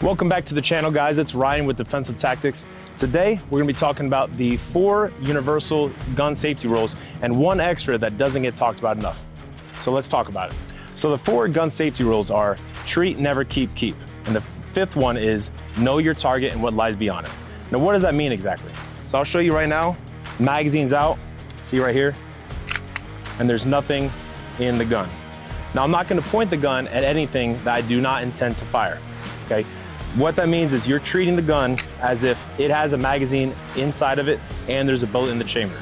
Welcome back to the channel, guys. It's Ryan with Defensive Tactics. Today, we're gonna be talking about the 4 universal gun safety rules and one extra that doesn't get talked about enough. So let's talk about it. So the 4 gun safety rules are treat, never, keep, keep. And the 5th one is know your target and what lies beyond it. Now, what does that mean exactly? So I'll show you right now. Magazine's out, see right here? And there's nothing in the gun. Now, I'm not gonna point the gun at anything that I do not intend to fire, okay? What that means is you're treating the gun as if it has a magazine inside of it and there's a bullet in the chamber.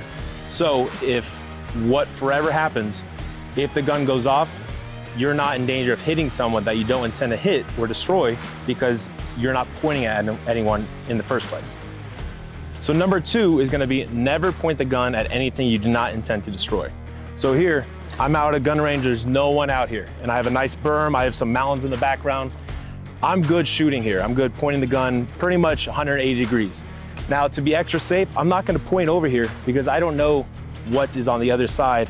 So if what forever happens, if the gun goes off, you're not in danger of hitting someone that you don't intend to hit or destroy because you're not pointing at anyone in the first place. So number 2 is gonna be never point the gun at anything you do not intend to destroy. So here, I'm out at a gun range, there's no one out here. And I have a nice berm, I have some mountains in the background. I'm good shooting here. I'm good pointing the gun pretty much 180 degrees. Now, to be extra safe, I'm not gonna point over here because I don't know what is on the other side.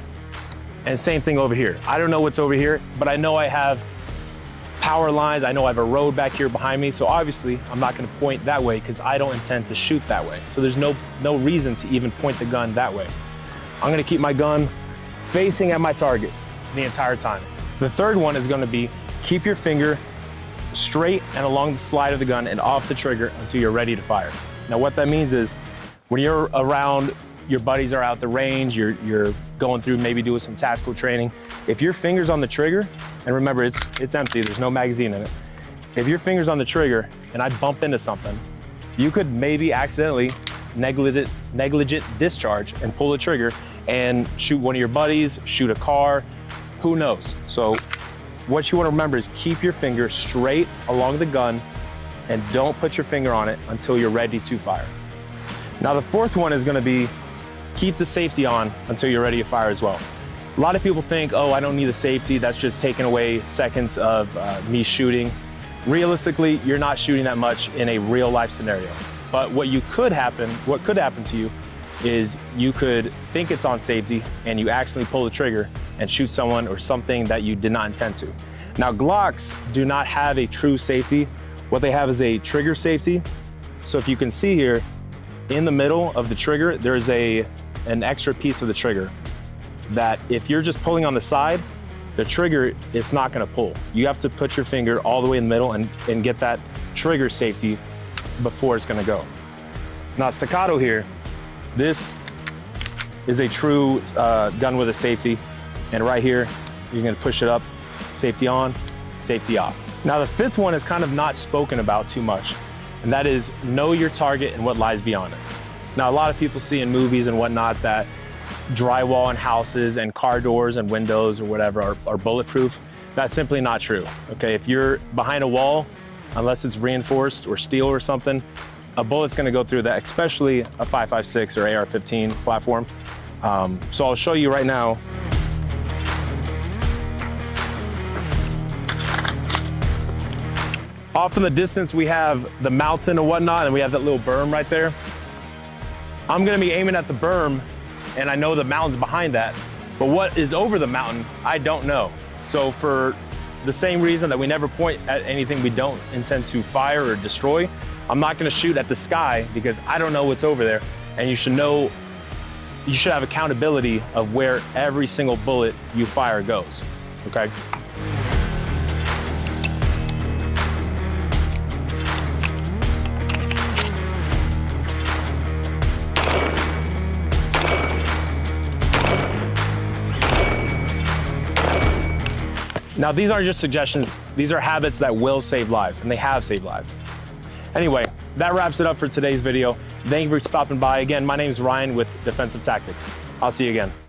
And same thing over here. I don't know what's over here, but I know I have power lines. I know I have a road back here behind me. So obviously I'm not gonna point that way because I don't intend to shoot that way. So there's no reason to even point the gun that way. I'm gonna keep my gun facing at my target the entire time. The 3rd one is gonna be keep your finger straight and along the slide of the gun and off the trigger until you're ready to fire. Now, what that means is when you're around, your buddies are out the range, you're going through maybe doing some tactical training. If your finger's on the trigger, and remember it's empty, there's no magazine in it. If your finger's on the trigger and I bump into something, you could maybe accidentally negligent discharge and pull the trigger and shoot one of your buddies, shoot a car, who knows? So what you want to remember is keep your finger straight along the gun and don't put your finger on it until you're ready to fire. Now, the 4th one is going to be keep the safety on until you're ready to fire as well. A lot of people think, oh, I don't need the safety. That's just taking away seconds of me shooting. Realistically, you're not shooting that much in a real life scenario. But what could happen to you is you could think it's on safety and you actually pull the trigger and shoot someone or something that you did not intend to. Now, Glocks do not have a true safety. What they have is a trigger safety. So if you can see here, in the middle of the trigger, there's an extra piece of the trigger that if you're just pulling on the side, the trigger is not gonna pull. You have to put your finger all the way in the middle and get that trigger safety before it's gonna go. Now, staccato here, this is a true gun with a safety. And right here, you're gonna push it up, safety on, safety off. Now, the 5th one is kind of not spoken about too much, and that is know your target and what lies beyond it. Now, a lot of people see in movies and whatnot that drywall in houses and car doors and windows or whatever are bulletproof. That's simply not true, okay? If you're behind a wall, unless it's reinforced or steel or something, a bullet's gonna go through that, especially a 5.56 or AR-15 platform. So I'll show you right now. Off in the distance, we have the mountain and whatnot, and we have that little berm right there. I'm gonna be aiming at the berm, and I know the mountain's behind that, but what is over the mountain, I don't know. So for the same reason that we never point at anything we don't intend to fire or destroy, I'm not gonna shoot at the sky because I don't know what's over there, and you should have accountability of where every single bullet you fire goes, okay? Now, these aren't just suggestions, these are habits that will save lives, and they have saved lives. Anyway, that wraps it up for today's video. Thank you for stopping by. Again, my name is Ryan with Defensive Tactics. I'll see you again.